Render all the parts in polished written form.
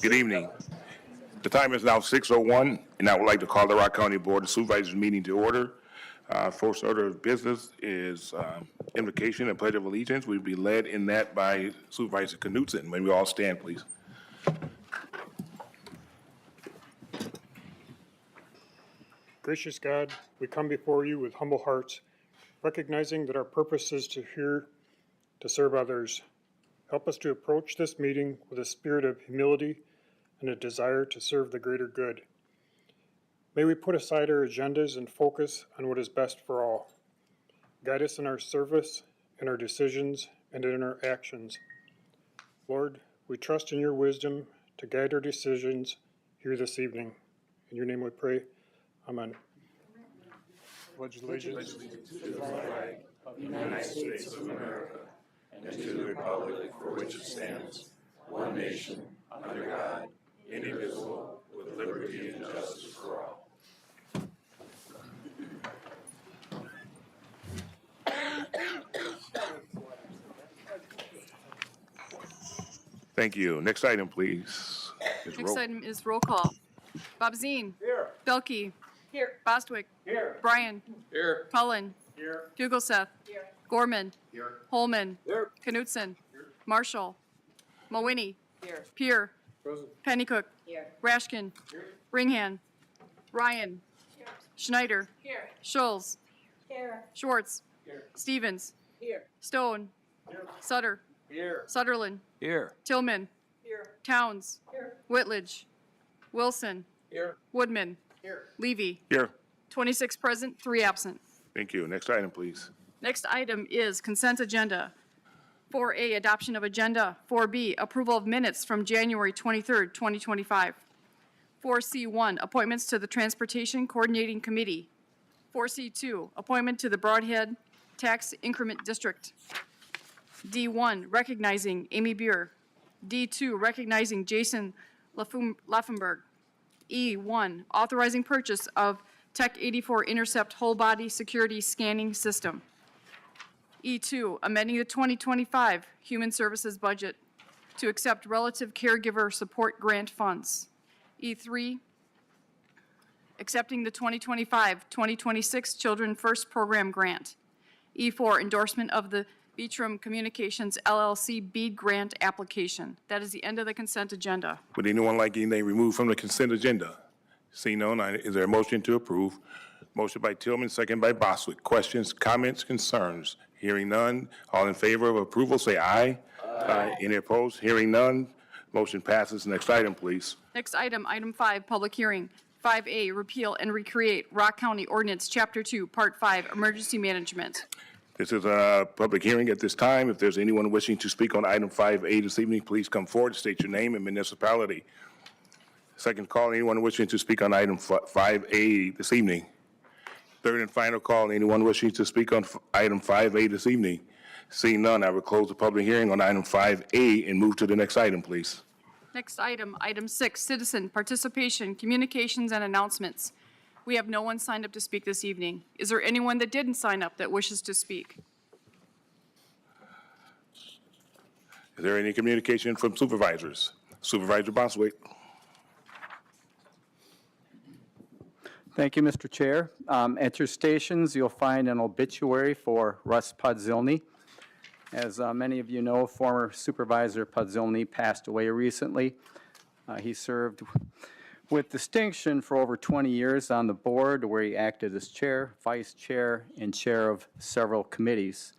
Good evening. The time is now 6:01, and I would like to call the Rock County Board of Supervisors meeting to order. First order of business is invocation and pledge of allegiance. We'll be led in that by Supervisor Knutson. May we all stand, please? Gracious God, we come before you with humble hearts, recognizing that our purpose is to serve others. Help us to approach this meeting with a spirit of humility and a desire to serve the greater good. May we put aside our agendas and focus on what is best for all. Guide us in our service, in our decisions, and in our actions. Lord, we trust in your wisdom to guide our decisions here this evening. In your name we pray. Amen. Pledge allegiance to the flag of the United States of America and to the republic for which it stands, one nation, under God, indivisible, with liberty and justice for all. Thank you. Next item, please. Next item is roll call. Bob Zine. Here. Belkey. Here. Bostwick. Here. Bryan. Here. Cullen. Here. Fugelseth. Here. Gorman. Here. Holman. Here. Knutson. Marshall. Mawhinney. Here. Peer. Present. Pennycook. Here. Rashkin. Ringhan. Ryan. Here. Schneider. Here. Schulz. Here. Schwartz. Here. Stevens. Here. Stone. Here. Sutter. Here. Sutherland. Here. Tillman. Here. Towns. Here. Whitledge. Wilson. Here. Woodman. Here. Levy. Here. 26 present, 3 absent. Thank you. Next item, please. Next item is consent agenda. 4A, adoption of agenda. 4B, approval of minutes from January 23rd, 2025. 4C1, appointments to the Transportation Coordinating Committee. 4C2, appointment to the Broadhead Tax Increment District. D1, recognizing Amy Beer. D2, recognizing Jason Laffenberg. E1, authorizing purchase of Tech 84 Intercept Whole Body Security Scanning System. E2, amending the 2025 Human Services Budget to accept Relative Caregiver Support Grant funds. E3, accepting the 2025-2026 Children First Program Grant. E4, endorsement of the Beatram Communications LLC BEAD grant application. That is the end of the consent agenda. Would anyone like anything removed from the consent agenda? Seeing none, is there a motion to approve? Motion by Tillman, second by Bostwick. Questions, comments, concerns? Hearing none. All in favor of approval, say aye. Aye. Any opposed? Hearing none. Motion passes. Next item, please. Next item, item 5, public hearing. 5A, repeal and recreate Rock County Ordinance, Chapter 2, Part 5, Emergency Management. This is a public hearing at this time. If there's anyone wishing to speak on item 5A this evening, please come forward, state your name and municipality. Second call, anyone wishing to speak on item 5A this evening. Third and final call, anyone wishing to speak on item 5A this evening. Seeing none, I will close the public hearing on item 5A and move to the next item, please. Next item, item 6, citizen participation, communications, and announcements. We have no one signed up to speak this evening. Is there anyone that didn't sign up that wishes to speak? Is there any communication from supervisors? Supervisor Bostwick. Thank you, Mr. Chair. At your stations, you'll find an obituary for Russ Pudzilny. As many of you know, former Supervisor Pudzilny passed away recently. He served with distinction for over 20 years on the board, where he acted as chair, vice chair, and chair of several committees.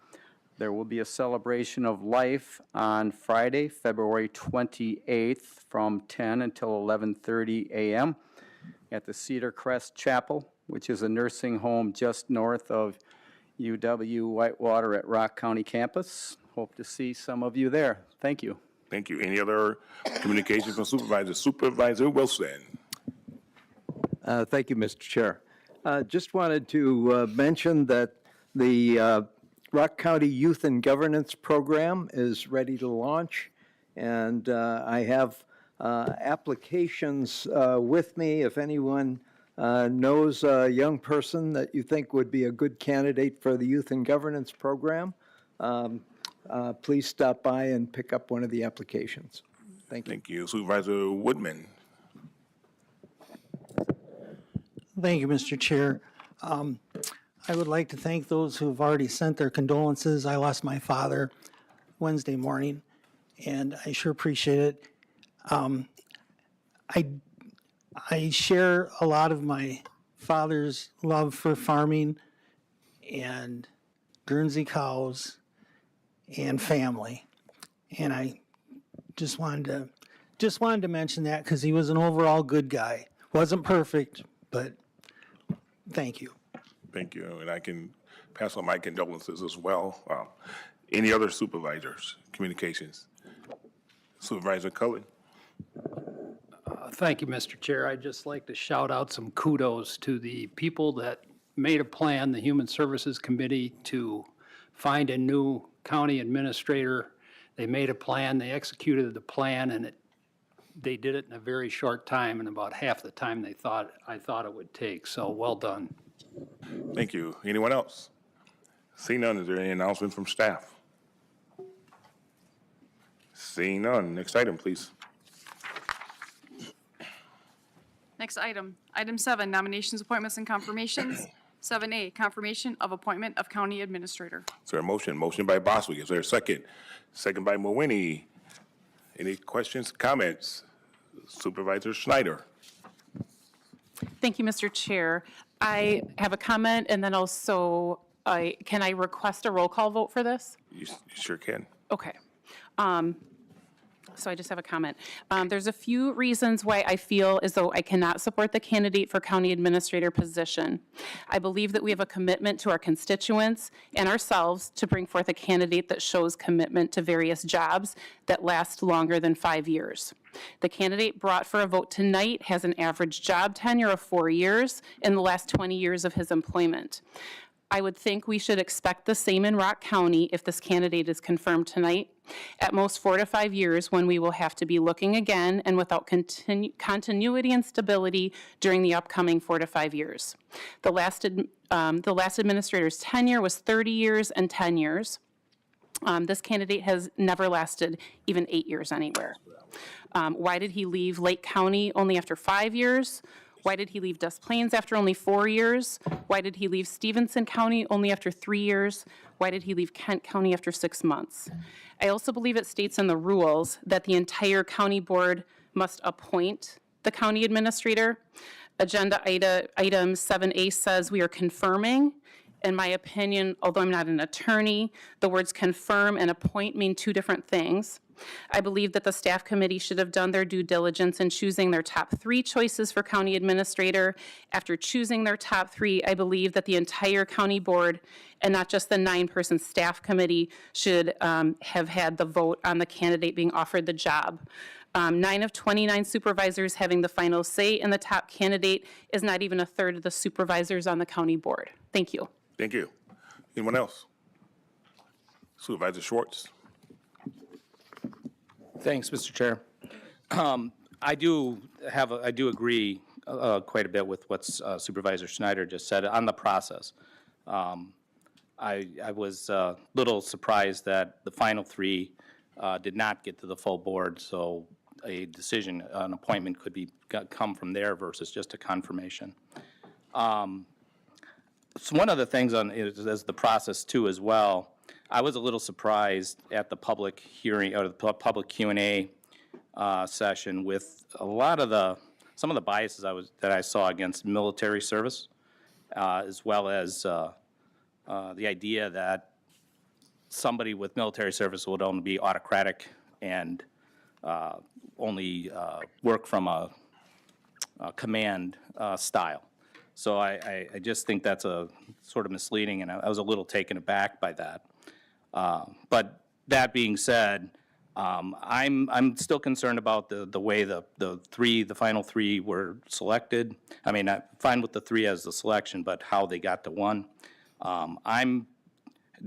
There will be a celebration of life on Friday, February 28th from 10 until 11:30 a.m. at the Cedar Crest Chapel, which is a nursing home just north of UW-Whitewater at Rock County campus. Hope to see some of you there. Thank you. Thank you. Any other communication from supervisors? Supervisor Wilson. Thank you, Mr. Chair. Just wanted to mention that the Rock County Youth and Governance Program is ready to launch, and I have applications with me. If anyone knows a young person that you think would be a good candidate for the Youth and Governance Program, please stop by and pick up one of the applications. Thank you. Thank you. Supervisor Woodman. Thank you, Mr. Chair. I would like to thank those who've already sent their condolences. I lost my father Wednesday morning, and I sure appreciate it. I share a lot of my father's love for farming and Guernsey cows and family. And I just wanted to mention that because he was an overall good guy. Wasn't perfect, but thank you. Thank you. And I can pass on my condolences as well. Any other supervisors, communications? Supervisor Cullen. Thank you, Mr. Chair. I'd just like to shout out some kudos to the people that made a plan, the Human Services Committee, to find a new county administrator. They made a plan, they executed the plan, and they did it in a very short time, and about half the time I thought it would take. So well done. Thank you. Anyone else? Seeing none, is there any announcement from staff? Seeing none, next item, please. Next item, item 7, nominations, appointments, and confirmations. 7A, confirmation of appointment of county administrator. Is there a motion? Motion by Boswick. Is there a second? Second by Mawini. Any questions, comments? Supervisor Schneider. Thank you, Mr. Chair. I have a comment, and then also, can I request a roll call vote for this? You sure can. Okay. So I just have a comment. There's a few reasons why I feel as though I cannot support the candidate for county administrator position. I believe that we have a commitment to our constituents and ourselves to bring forth a candidate that shows commitment to various jobs that last longer than 5 years. The candidate brought for a vote tonight has an average job tenure of 4 years in the last 20 years of his employment. I would think we should expect the same in Rock County if this candidate is confirmed tonight. At most 4 to 5 years, when we will have to be looking again and without continuity and stability during the upcoming 4 to 5 years. The last administrator's tenure was 30 years and 10 years. This candidate has never lasted even 8 years anywhere. Why did he leave Lake County only after 5 years? Why did he leave Des Plaines after only 4 years? Why did he leave Stevenson County only after 3 years? Why did he leave Kent County after 6 months? I also believe it states in the rules that the entire county board must appoint the county administrator. Agenda item 7A says we are confirming. In my opinion, although I'm not an attorney, the words confirm and appoint mean two different things. I believe that the staff committee should have done their due diligence in choosing their top 3 choices for county administrator. After choosing their top 3, I believe that the entire county board, and not just the 9-person staff committee, should have had the vote on the candidate being offered the job. 9 of 29 supervisors having the final say in the top candidate is not even a third of the supervisors on the county board. Thank you. Thank you. Anyone else? Supervisor Schwartz. Thanks, Mr. Chair. I do agree quite a bit with what Supervisor Schneider just said on the process. I was a little surprised that the final 3 did not get to the full board, so a decision, an appointment could come from there versus just a confirmation. So one of the things as the process too as well, I was a little surprised at the public hearing or the public Q&A session with a lot of some of the biases that I saw against military service, as well as the idea that somebody with military service would only be autocratic and only work from a command style. So I just think that's a sort of misleading, and I was a little taken aback by that. But that being said, I'm still concerned about the way the final 3 were selected. I mean, I'm fine with the 3 as the selection, but how they got to 1. I'm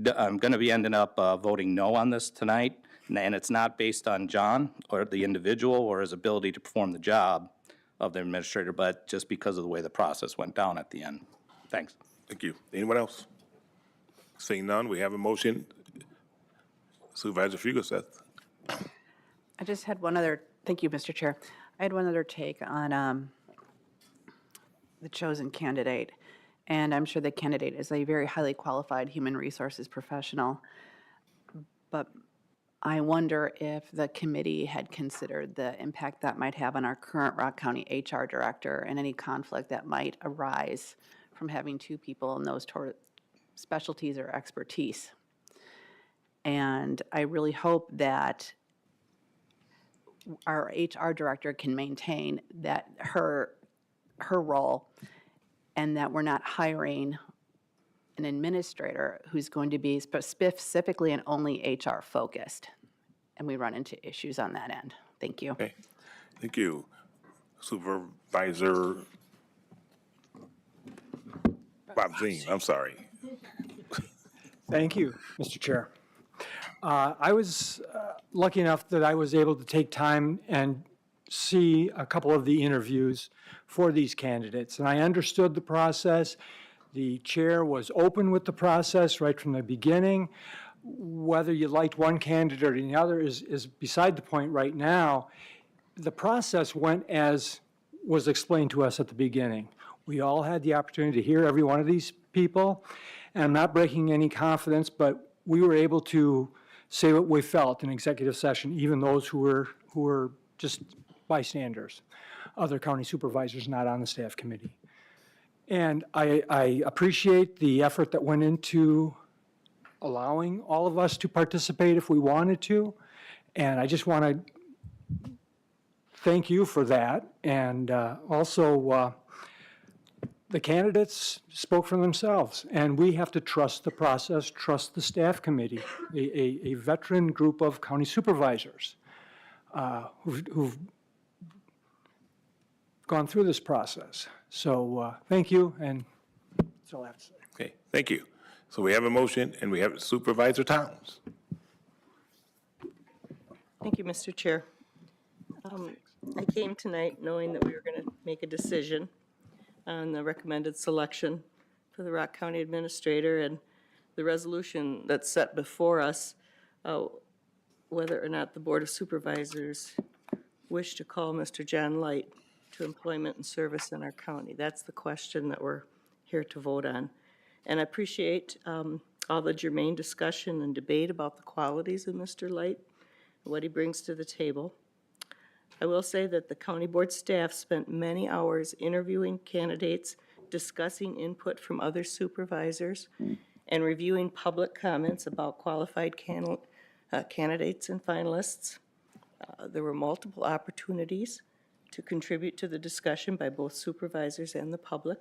going to be ending up voting no on this tonight, and it's not based on John or the individual or his ability to perform the job of the administrator, but just because of the way the process went down at the end. Thanks. Thank you. Anyone else? Seeing none, we have a motion. Supervisor Fugelseth. I just had one other Thank you, Mr. Chair. I had one other take on the chosen candidate, and I'm sure the candidate is a very highly qualified human resources professional. But I wonder if the committee had considered the impact that might have on our current Rock County HR director and any conflict that might arise from having two people in those specialties or expertise. And I really hope that our HR director can maintain that her role, and that we're not hiring an administrator who's going to be specifically and only HR focused. And we run into issues on that end. Thank you. Okay, thank you. Supervisor Bob Zine, I'm sorry. Thank you, Mr. Chair. I was lucky enough that I was able to take time and see a couple of the interviews for these candidates, and I understood the process. The chair was open with the process right from the beginning. Whether you liked one candidate or the other is beside the point right now. The process went as was explained to us at the beginning. We all had the opportunity to hear every one of these people, and I'm not breaking any confidence, but we were able to say what we felt in executive session, even those who were just bystanders, other county supervisors not on the staff committee. And I appreciate the effort that went into allowing all of us to participate if we wanted to. And I just want to thank you for that. And also, the candidates spoke for themselves. And we have to trust the process, trust the staff committee, a veteran group of county supervisors who've gone through this process. So thank you, and that's all I have to say. Okay, thank you. So we have a motion, and we have Supervisor Towns. Thank you, Mr. Chair. I came tonight knowing that we were going to make a decision on the recommended selection for the Rock County Administrator, and the resolution that's set before us, whether or not the Board of Supervisors wish to call Mr. John Light to employment and service in our county. That's the question that we're here to vote on. And I appreciate all the germane discussion and debate about the qualities of Mr. Light and what he brings to the table. I will say that the county board staff spent many hours interviewing candidates, discussing input from other supervisors, and reviewing public comments about qualified candidates and finalists. There were multiple opportunities to contribute to the discussion by both supervisors and the public.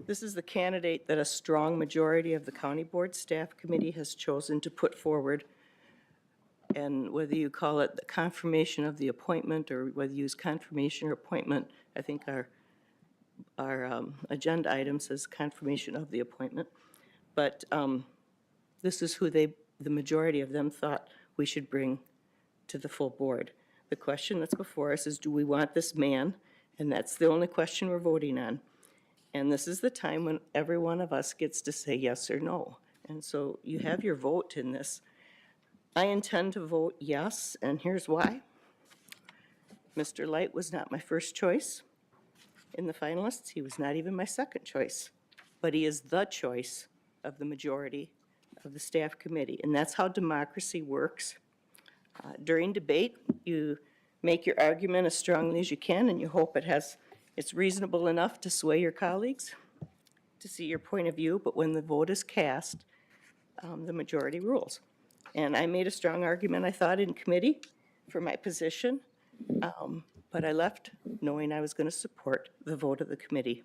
This is the candidate that a strong majority of the county board staff committee has chosen to put forward. And whether you call it the confirmation of the appointment or whether you use confirmation or appointment, I think our agenda item says confirmation of the appointment. But this is who the majority of them thought we should bring to the full board. The question that's before us is, do we want this man? And that's the only question we're voting on. And this is the time when every one of us gets to say yes or no. And so you have your vote in this. I intend to vote yes, and here's why. Mr. Light was not my first choice in the finalists. He was not even my second choice. But he is the choice of the majority of the staff committee. And that's how democracy works. During debate, you make your argument as strongly as you can, and you hope it's reasonable enough to sway your colleagues to see your point of view. But when the vote is cast, the majority rules. And I made a strong argument, I thought, in committee for my position, but I left knowing I was going to support the vote of the committee.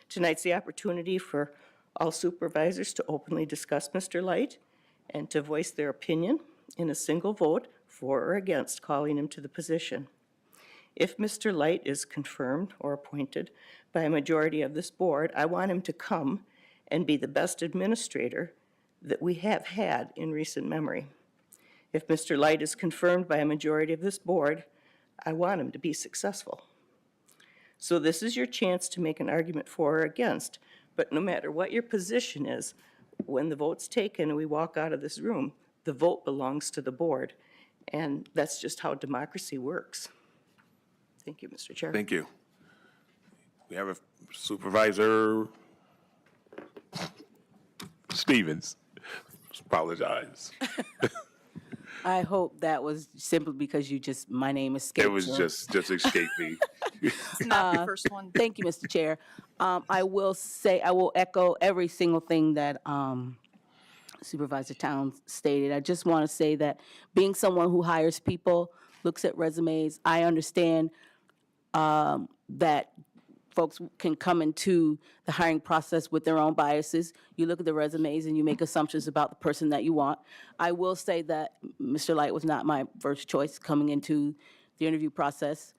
Tonight's the opportunity for all supervisors to openly discuss Mr. Light and to voice their opinion in a single vote for or against calling him to the position. If Mr. Light is confirmed or appointed by a majority of this board, I want him to come and be the best administrator that we have had in recent memory. If Mr. Light is confirmed by a majority of this board, I want him to be successful. So this is your chance to make an argument for or against, but no matter what your position is, when the vote's taken and we walk out of this room, the vote belongs to the board. And that's just how democracy works. Thank you, Mr. Chair. Thank you. We have a Supervisor Stevens. Apologize. I hope that was simply because you just, my name escaped It was you. just escaped me. It's not the first one. Thank you, Mr. Chair. I will say, I will echo every single thing that Supervisor Towns stated. I just want to say that being someone who hires people, looks at resumes, I understand that folks can come into the hiring process with their own biases. You look at the resumes and you make assumptions about the person that you want. I will say that Mr. Light was not my first choice coming into the interview process.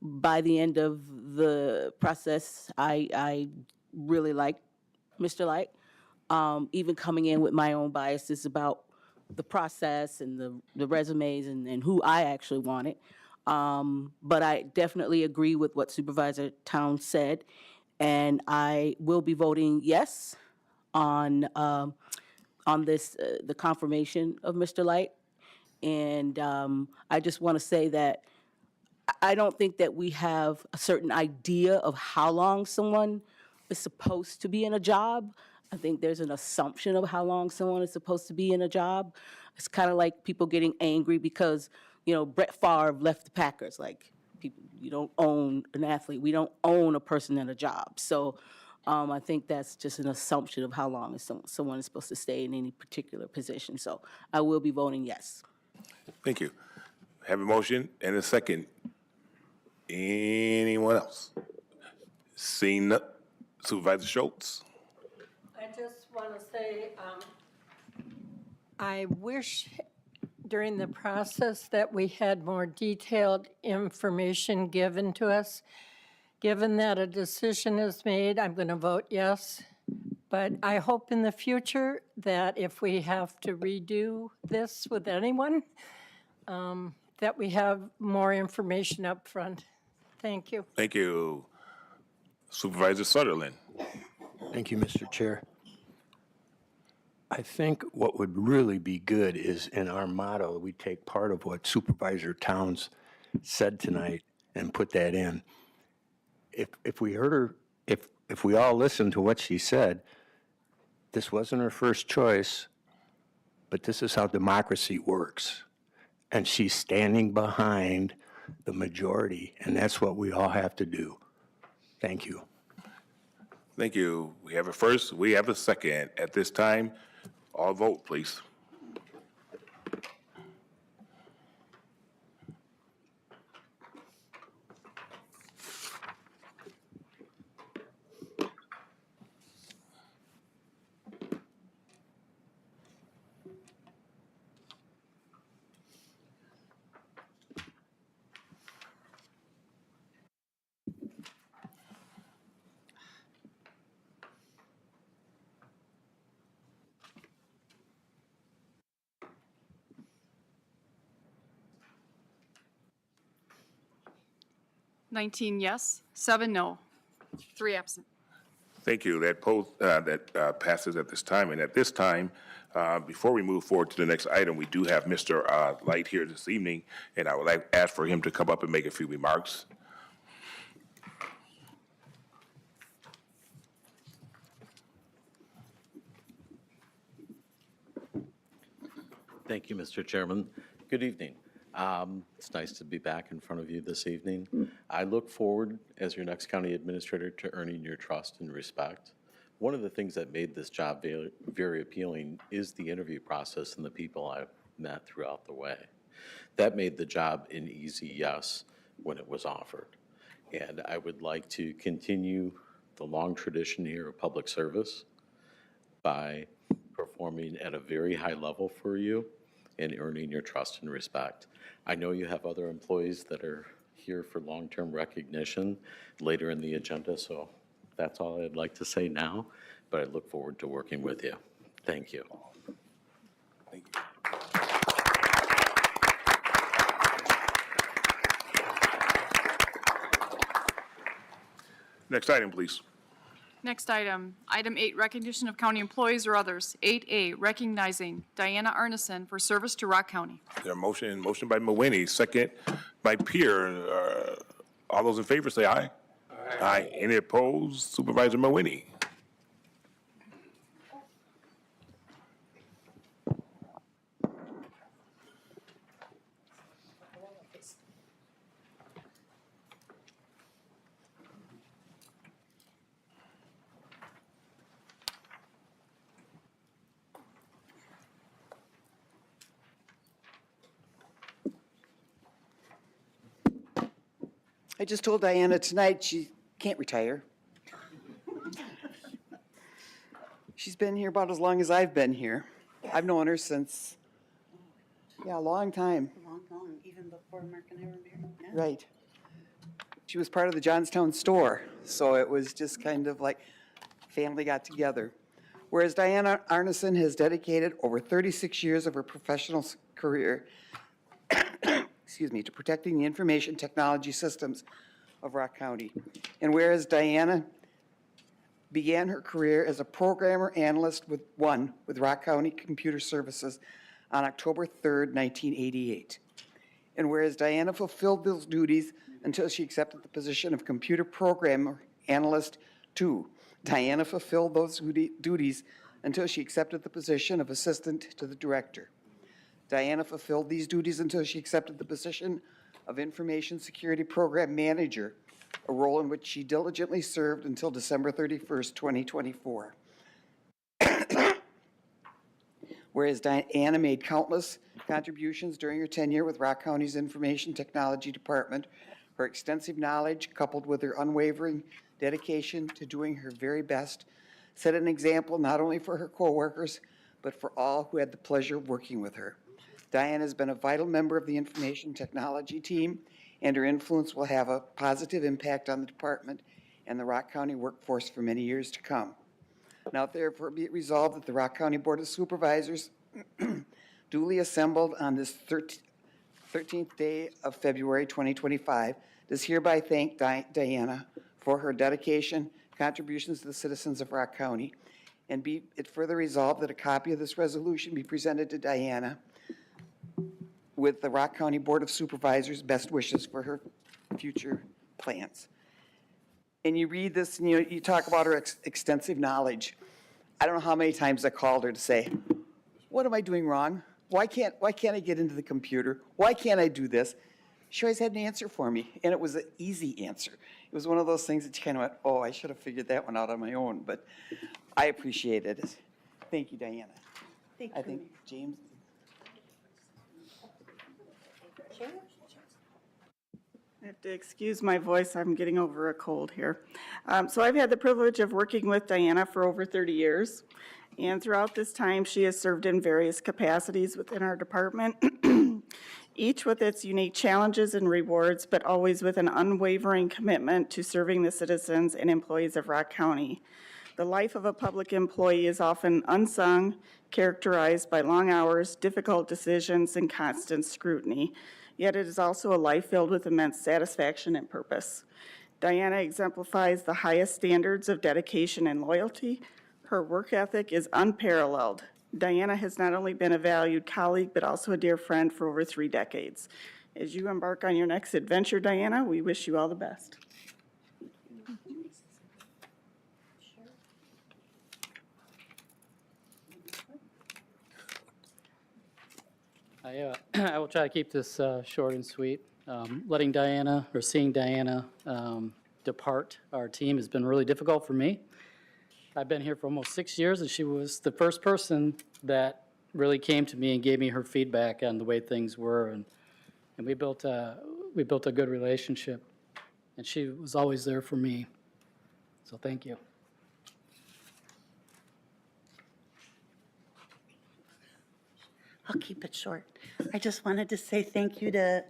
By the end of the process, I really liked Mr. Light, even coming in with my own biases about the process and the resumes and who I actually wanted. But I definitely agree with what Supervisor Towns said, and I will be voting yes on this, the confirmation of Mr. Light. And I just want to say that I don't think that we have a certain idea of how long someone is supposed to be in a job. I think there's an assumption of how long someone is supposed to be in a job. It's kind of like people getting angry because, you know, Brett Favre left the Packers. Like, people, you don't own an athlete. We don't own a person in a job. So I think that's just an assumption of how long is someone is supposed to stay in any particular position. So I will be voting yes. Thank you. Have a motion and a second. Anyone else? Seeing none. Supervisor Schultz? I just want to say, I wish during the process that we had more detailed information given to us. Given that a decision is made, I'm going to vote yes. But I hope in the future that if we have to redo this with anyone, that we have more information up front. Thank you. Thank you. Supervisor Sutherland? Thank you, Mr. Chair. I think what would really be good is in our motto, we take part of what Supervisor Towns said tonight and put that in. If we heard her, if we all listened to what she said, this wasn't her first choice, but this is how democracy works. And she's standing behind the majority, and that's what we all have to do. Thank you. Thank you. We have a first, we have a second. At this time, all vote, please. Nineteen yes, 7 no, 3 absent. Thank you. That passes at this time. And at this time, before we move forward to the next item, we do have Mr. Light here this evening, and I would like to ask for him to come up and make a few remarks. Thank you, Mr. Chairman. Good evening. It's nice to be back in front of you this evening. I look forward, as your next county administrator, to earning your trust and respect. One of the things that made this job very appealing is the interview process and the people I've met throughout the way. That made the job an easy yes when it was offered. And I would like to continue the long tradition here of public service by performing at a very high level for you and earning your trust and respect. I know you have other employees that are here for long-term recognition later in the agenda, so that's all I'd like to say now, but I look forward to working with you. Thank you. Thank you. Next item, please. Next item, item 8, recognition of county employees or others. 8A, recognizing Diana Arneson for service to Rock County. There a motion by Mawini, second by Peer. All those in favor say aye. Aye. Any opposed? Supervisor Mawini. I just told Diana tonight she can't retire. She's been here about as long as I've been here. I've known her since, a long time. Long, even before Mark and I were married. Yeah. Right. She was part of the Johnstown store, so it was just kind of like family got together. Whereas Diana Arneson has dedicated over 36 years of her professional career to protecting the information technology systems of Rock County. And whereas Diana began her career as a programmer analyst with Rock County Computer Services on October 3rd, 1988. And whereas Diana fulfilled those duties until she accepted the position of computer programmer analyst 2. Diana fulfilled those duties until she accepted the position of assistant to the director. Diana fulfilled these duties until she accepted the position of Information Security Program Manager, a role in which she diligently served until December 31st, 2024. Whereas Diana made countless contributions during her tenure with Rock County's Information Technology Department, her extensive knowledge, coupled with her unwavering dedication to doing her very best, set an example not only for her coworkers, but for all who had the pleasure of working with her. Diana has been a vital member of the information technology team, and her influence will have a positive impact on the department and the Rock County workforce for many years to come. Now therefore be it resolved that the Rock County Board of Supervisors duly assembled on this 13th day of February 2025 does hereby thank Diana for her dedication, contributions to the citizens of Rock County, and be it further resolved that a copy of this resolution be presented to Diana with the Rock County Board of Supervisors' best wishes for her future plans. And you read this and you talk about her extensive knowledge. I don't know how many times I called her to say, what am I doing wrong? Why can't I get into the computer? Why can't I do this? She always had an answer for me, and it was an easy answer. It was one of those things that you kind of went, oh, I should have figured that one out on my own, but I appreciated it. Thank you, Diana. Thank I think James. I have to excuse my voice. I'm getting over a cold here. So I've had the privilege of working with Diana for over 30 years. And throughout this time, she has served in various capacities within our department, each with its unique challenges and rewards, but always with an unwavering commitment to serving the citizens and employees of Rock County. The life of a public employee is often unsung, characterized by long hours, difficult decisions, and constant scrutiny. Yet it is also a life filled with immense satisfaction and purpose. Diana exemplifies the highest standards of dedication and loyalty. Her work ethic is unparalleled. Diana has not only been a valued colleague, but also a dear friend for over 3 decades. As you embark on your next adventure, Diana, we wish you all the best. I will try to keep this short and sweet. Letting Diana, or seeing Diana depart our team has been really difficult for me. I've been here for almost 6 years, and she was the first person that really came to me and gave me her feedback on the way things were, and we built a good relationship, and she was always there for me. So thank you. I'll keep it short. I just wanted to say thank you to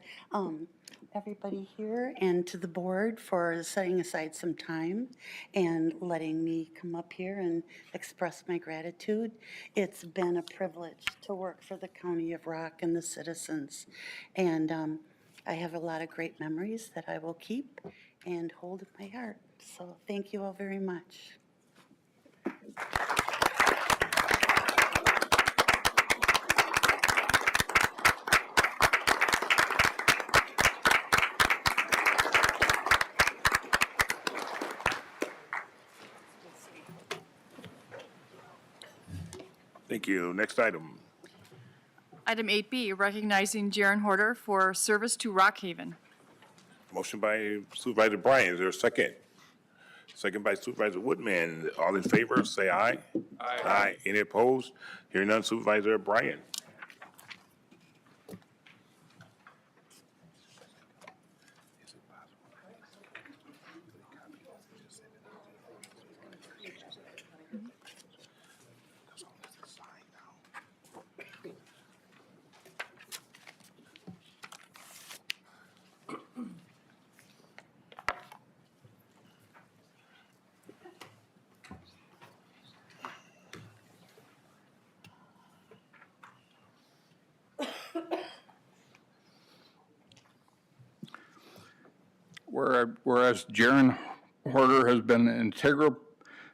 everybody here and to the board for setting aside some time and letting me come up here and express my gratitude. It's been a privilege to work for the County of Rock and the citizens. And I have a lot of great memories that I will keep and hold in my heart. So thank you all very much. Thank you. Next item. Item 8B, recognizing Jaron Horder for service to Rock Haven. Motion by Supervisor Bryan. Is there a second? Second by Supervisor Woodman. All in favor, say aye. Aye. Aye. Any opposed? Hearing none, Supervisor Bryan. Whereas Jaron Horder has been an integral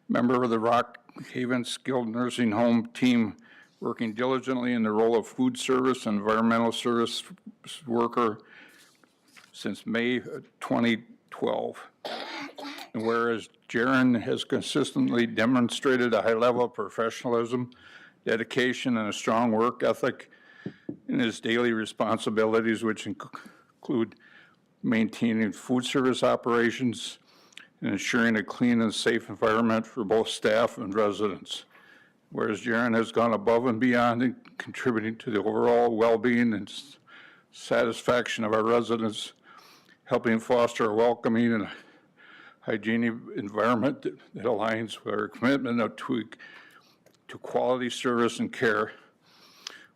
member of the Rock Haven Skilled Nursing Home team, working diligently in the role of food service and environmental service worker since May 2012. And whereas Jaron has consistently demonstrated a high level of professionalism, dedication, and a strong work ethic in his daily responsibilities, which include maintaining food service operations and ensuring a clean and safe environment for both staff and residents. Whereas Jaron has gone above and beyond in contributing to the overall well-being and satisfaction of our residents, helping foster a welcoming and hygienic environment that aligns with our commitment to quality service and care.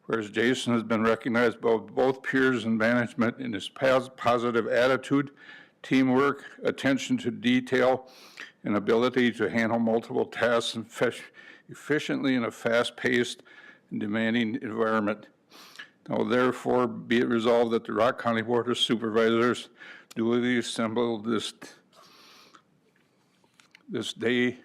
Whereas Jason has been recognized by both peers and management in his positive attitude, teamwork, attention to detail, and ability to handle multiple tasks efficiently in a fast-paced and demanding environment. Now therefore be it resolved that the Rock County Board of Supervisors duly assembled this day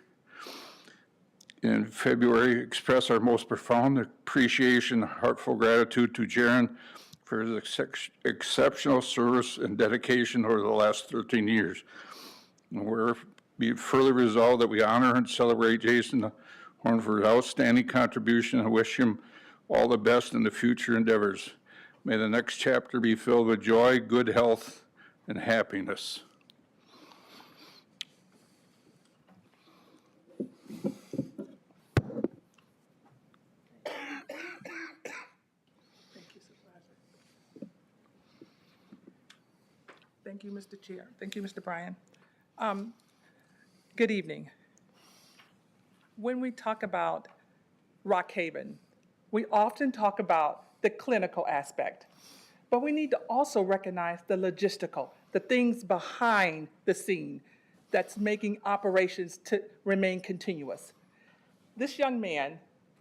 in February, express our most profound appreciation and heartfelt gratitude to Jaron for his exceptional service and dedication over the last 13 years. And we're be further resolved that we honor and celebrate Jason Horn for his outstanding contribution and wish him all the best in the future endeavors. May the next chapter be filled with joy, good health, and happiness. Thank you, Mr. Chair. Thank you, Mr. Bryan. Good evening. When we talk about Rock Haven, we often talk about the clinical aspect, but we need to also recognize the logistical, the things behind the scene that's making operations to remain continuous. This young man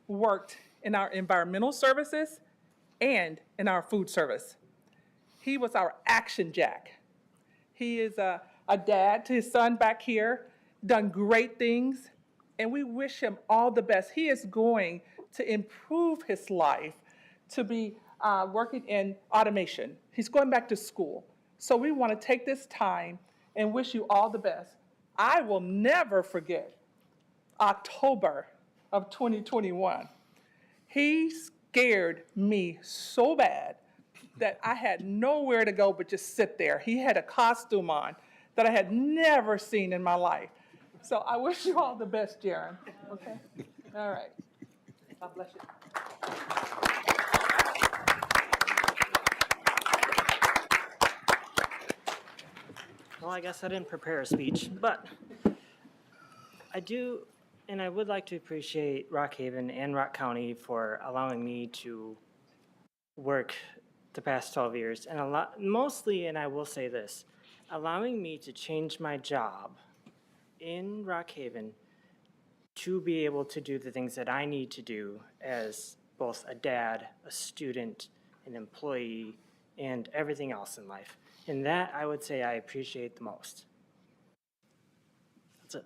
worked in our environmental services and in our food service. He was our action jack. He is a dad to his son back here, done great things, and we wish him all the best. He is going to improve his life to be working in automation. He's going back to school. So we want to take this time and wish you all the best. I will never forget October of 2021. He scared me so bad that I had nowhere to go but just sit there. He had a costume on that I had never seen in my life. So I wish you all the best, Jaron. Okay? All right. God bless you. Well, I guess I didn't prepare a speech, but I do, and I would like to appreciate Rock Haven and Rock County for allowing me to work the past 12 years, and mostly, and I will say this, allowing me to change my job in Rock Haven to be able to do the things that I need to do as both a dad, a student, an employee, and everything else in life. And that, I would say, I appreciate the most. That's it.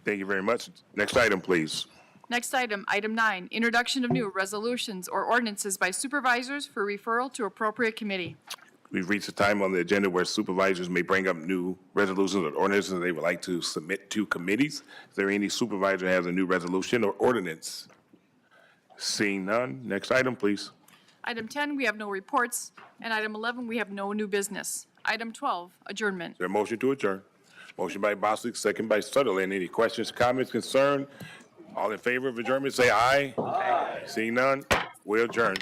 Thank you very much. Next item, please. Next item, item 9, introduction of new resolutions or ordinances by supervisors for referral to appropriate committee. We've reached the time on the agenda where supervisors may bring up new resolutions or ordinances they would like to submit to committees. Is there any supervisor who has a new resolution or ordinance? Seeing none, next item, please. Item 10, we have no reports, and item 11, we have no new business. Item 12, adjournment. Is there a motion to adjourn? Motion by Boswick, second by Sutherland. Any questions, comments, concern? All in favor of adjournment, say aye. Aye. Seeing none, we adjourn.